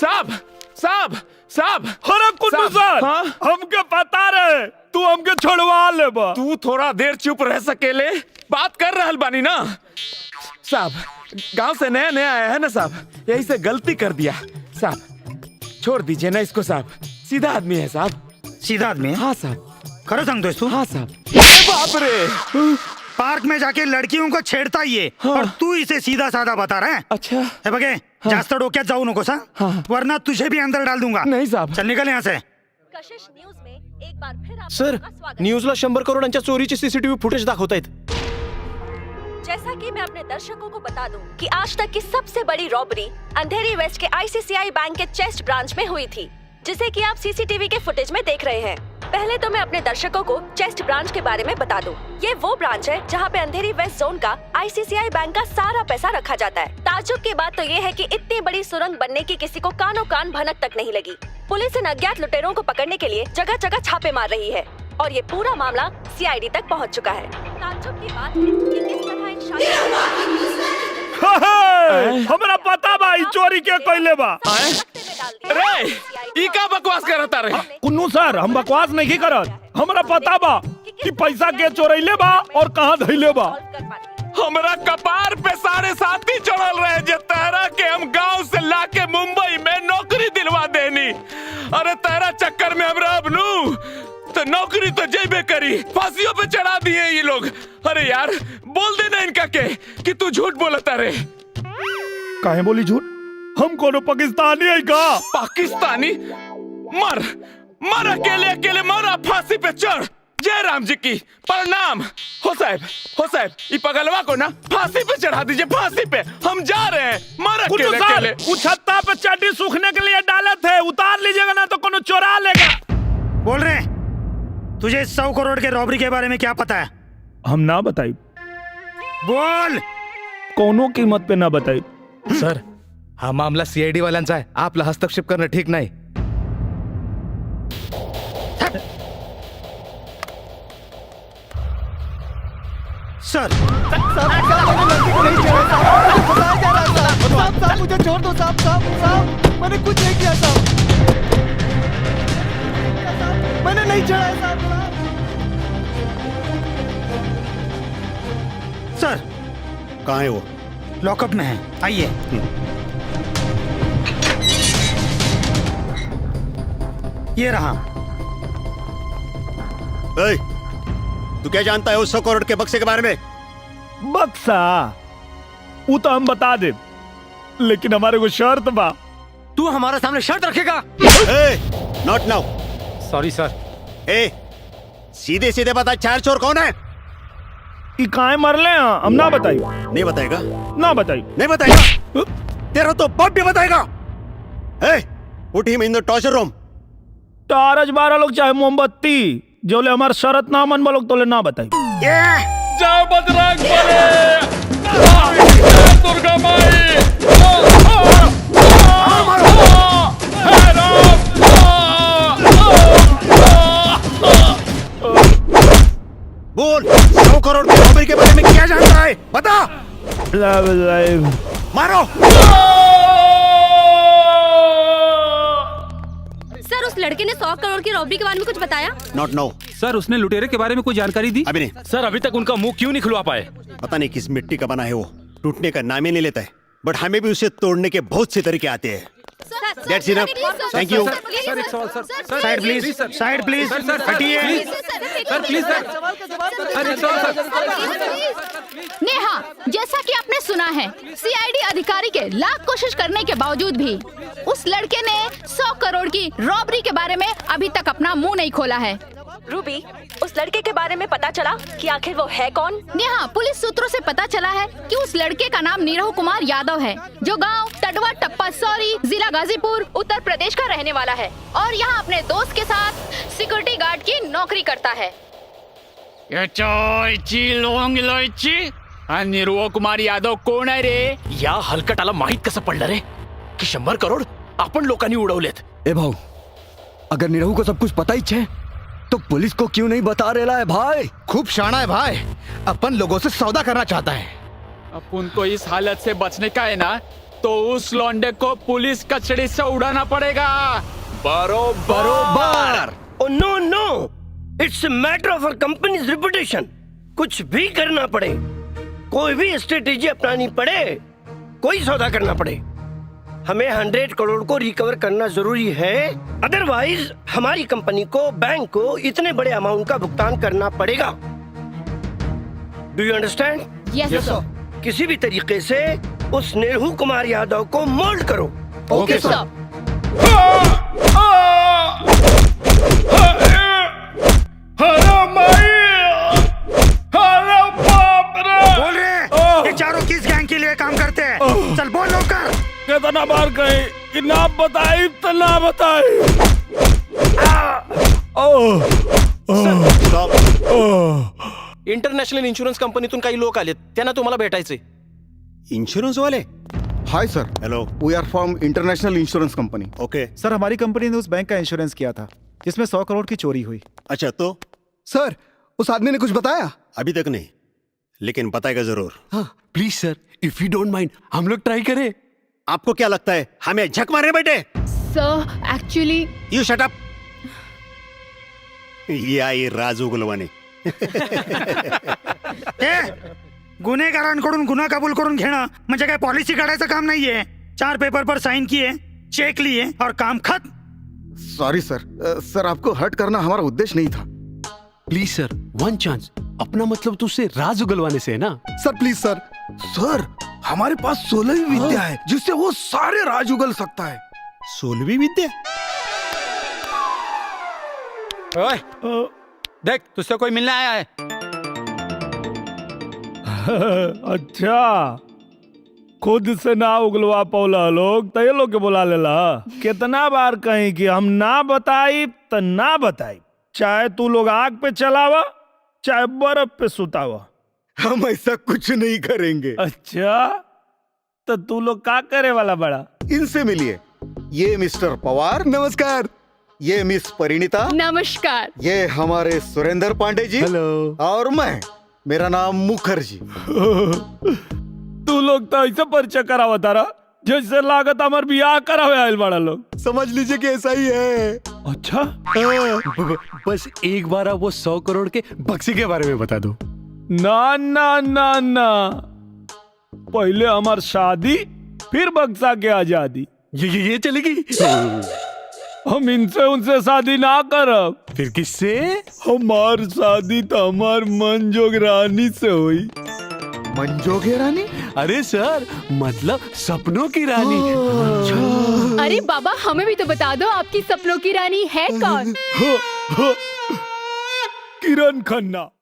साहब साहब साहब। अरे कुन्नू सर, हमके पता रहे तू हमके छोड़वा ले बा। तू थोड़ा देर चुप रह सकेले, बात कर रहल बानी ना। साहब गांव से नया नया आया है ना साहब, यही से गलती कर दिया साहब, छोड़ दीजिए ना इसको साहब, सीधा आदमी है साहब। सीधा आदमी है? हाँ साहब। खरो सांगतोय तू? हाँ साहब। बाप रे, पार्क में जाके लड़कियों को छेड़ता ही है। हाँ। और तू इसे सीधा साधा बता रहा है। अच्छा हे बघे, जास्त डोक्यात जाऊ नकोस हाँ। वरना तुझे भी अंदर डाल दूंगा। नहीं साहब। चल निकल यहाँ से। कशिश न्यूज में एक बार फिर आप सर, न्यूजला 100 करोडांच्या चोरीचे सीसीटीव्ही फुटेज दाखवतायत। जैसा कि मैं अपने दर्शकों को बता दूं कि आज तक की सबसे बड़ी रॉबरी अंधेरी वेस्ट के आईसीआईसीआई बैंक के चेस्ट ब्रांच में हुई थी, जिसे कि आप सीसीटीवी के फुटेज में देख रहे हैं। पहले तो मैं अपने दर्शकों को चेस्ट ब्रांच के बारे में बता दूं। ये वो ब्रांच है जहां पे अंधेरी वेस्ट जोन का आईसीआईसीआई बैंक का सारा पैसा रखा जाता है। ताज्जुब की बात तो ये है कि इतनी बड़ी सुरंग बनने की किसी को कानों कान भनक तक नहीं लगी। पुलिस इन अज्ञात लुटेरों को पकड़ने के लिए जगह जगह छापे मार रही है और ये पूरा मामला सीआईडी तक पहुंच चुका है। ताज्जुब की बात है कि किस तरह इन हमरा पता बा ई चोरी के कइले बा। रे ई का बकवास करता रे? कुन्नू सर, हम बकवास नहीं करत, हमरा पता बा कि पैसा के चोरैले बा और कहां धइले बा। हमरा कपार पे 7.5 चढ़ल रहे जे तहरा के हम गांव से लाके मुंबई में नौकरी दिलवा देनी। अरे तेरा चक्कर में हम रहबनू तो नौकरी तो जेबे करी, फांसियों पे चढ़ा दिए ये लोग। अरे यार बोल देना इनका के कि तू झूठ बोलता रे। काहे बोली झूठ? हम कोनो पाकिस्तानी है का? पाकिस्तानी? मर मर, अकेले अकेले मर, फांसी पे चढ़। जय राम जी की प्रणाम। हो साहब ई पगलवा को ना फांसी पे चढ़ा दीजिए, फांसी पे। हम जा रहे हैं, मर अकेले अकेले। छत्ता पे चड्डी सूखने के लिए डाले थे, उतार लीजिएगा ना तो कोनो चोरा लेगा। बोल रहे हैं तुझे 100 करोड़ के रॉबरी के बारे में क्या पता है? हम ना बताई। बोल। कोनो कीमत पे ना बताई। सर, हा मामला सीआयडी वाल्यांचा आहे, आपला हस्तक्षेप करणं ठीक नाही। सर साहब मुझे छोड़ दो साहब, मैंने कुछ नहीं किया साहब, मैंने नहीं चढ़ाया साहब। सर कहाँ है वो? लॉकअप में है, आइए। ये रहा। तू क्या जानता है उस 100 करोड़ के बक्से के बारे में? बक्सा वो तो हम बता दे, लेकिन हमारे को शर्त बा। तू हमारे सामने शर्त रखेगा? Not now. Sorry sir. सीधे सीधे बता, चार चोर कौन है? काहे मरले हैं? हम ना बताई। नहीं बताएगा? ना बताई। नहीं बताएगा? तेरा तो बाप भी बताएगा। Put him in the torture room. टारज 12 लोग चाहे मोमबत्ती, जोले हमार शरत ना मन लोग तोले ना बताई। जाओ बजरंग बली, दुर्गा माई, बोल, 100 करोड़ के रॉबरी के बारे में क्या जानता है? बता। मारो। सर, उस लड़के ने 100 करोड़ की रॉबरी के बारे में कुछ बताया? Not know. सर, उसने लुटेरे के बारे में कोई जानकारी दी? अभी नहीं। सर, अभी तक उनका मुंह क्यों नहीं खुलवा पाए? पता नहीं किस मिट्टी का बना है वो, टूटने का नाम ही नहीं लेता है, बट हमें भी उसे तोड़ने के बहुत से तरीके आते हैं। That's enough. Thank you. Side please, side please, हटिए। सर प्लीज नेहा, जैसा कि आपने सुना है, सीआईडी अधिकारी के लाख कोशिश करने के बावजूद भी उस लड़के ने 100 करोड़ की रॉबरी के बारे में अभी तक अपना मुंह नहीं खोला है। रूबी, उस लड़के के बारे में पता चला कि आखिर वो है कौन? नेहा, पुलिस सूत्रों से पता चला है कि उस लड़के का नाम नीरव कुमार यादव है, जो गांव टडवा टप्पा सौरी, जिला गाजीपुर, उत्तर प्रदेश का रहने वाला है और यहाँ अपने दोस्त के साथ सिक्योरिटी गार्ड की नौकरी करता है। नीरव कुमार यादव कोण आहे रे? या हलकटाला माहित कसं पडलं रे की 100 करोड आपण लोकांनी उडवलेत? ए भाऊ, अगर निरहू को सब कुछ पता ही है तो पुलिस को क्यों नहीं बता रहा है भाई? खूब शाना है भाई, अपन लोगों से सौदा करना चाहता है। अपन को इस हालत से बचने का है ना, तो उस लौंडे को पुलिस कचड़ी से उड़ाना पड़ेगा। बरोबर। Oh no no! It's a matter of our company's reputation. कुछ भी करना पड़े, कोई भी स्ट्रेटेजी अपनानी पड़े, कोई सौदा करना पड़े, हमें 100 करोड़ को रिकवर करना जरूरी है। अदरवाइज हमारी कंपनी को बैंक को इतने बड़े अमाउंट का भुगतान करना पड़ेगा। Do you understand? Yes sir. किसी भी तरीके से उस नेहरू कुमार यादव को मोल्ड करो। Okay sir. बोल रहे ये चारों किस गैंग के लिए काम करते हैं? चल बोल लोकर। कितना बार कहे कि ना बताई तो ना बताई। इंटरनॅशनल इन्शुरन्स कंपनीतून काही लोक आलेत, त्यांना तुम्हाला भेटायचे. इंश्योरेंस वाले? Hi sir, hello. We are from international insurance company. Okay. Sir हमारी कंपनी ने उस बैंक का इंश्योरेंस किया था जिसमें 100 करोड़ की चोरी हुई। अच्छा, तो सर उस आदमी ने कुछ बताया? अभी तक नहीं, लेकिन बताएगा जरूर। Please sir, if you don't mind, हम लोग ट्राई करें। आपको क्या लगता है हमें झक मारने बैठे? Sir actually you shut up. ये आई राज उगलवाने. गुन्हेगारांकडून गुन्हा कबूल करून घेणं म्हणजे काय पॉलिसी काढायचं काम नाहीये. 4 पेपर पर साइन किए, चेक लिए और काम खत्म. सॉरी सर, सर आपको हर्ट करना हमारा उद्देश्य नहीं था। Please sir, one chance. अपना मतलब तुझसे राज उगलवाने से है ना? Sir please sir. सर हमारे पास 16वीं विद्या है जिससे वो सारे राज उगल सकता है। 16वीं विद्या? ओए, देख तुझसे कोई मिलने आया है। अच्छा, खुद से ना उगलवा पौला लोग तो ये लोग के बुला लेला। कितना बार कहीं कि हम ना बताई तो ना बताई, चाहे तू लोग आग पे चलावा चाहे बर्फ पे सुतावा। हम ऐसा कुछ नहीं करेंगे। अच्छा, तो तू लोग का करे वाला बड़ा? इनसे मिलिए, ये मिस्टर पवार। नमस्कार। ये मिस परिणीता। नमस्कार। ये हमारे सुरेंद्र पांडे जी। हेलो। और मैं, मेरा नाम मुखर्जी। तू लोग तो ऐसे परिचय करावा तारा जैसे लागत हमार बियाह करावे आयल बड़ा लोग। समझ लीजिए कि ऐसा ही है। अच्छा, बस एक बार आप वो 100 करोड़ के बक्से के बारे में बता दो। ना ना ना ना, पहले हमार शादी फिर बक्सा के आजादी। ये चलेगी? हम इनसे उनसे शादी ना करब। फिर किससे? हमार शादी तो हमार मनजोग रानी से हुई। मंजोगे रानी? अरे सर, मतलब सपनों की रानी। अरे बाबा, हमें भी तो बता दो आपकी सपनों की रानी है कौन? किरण खन्ना।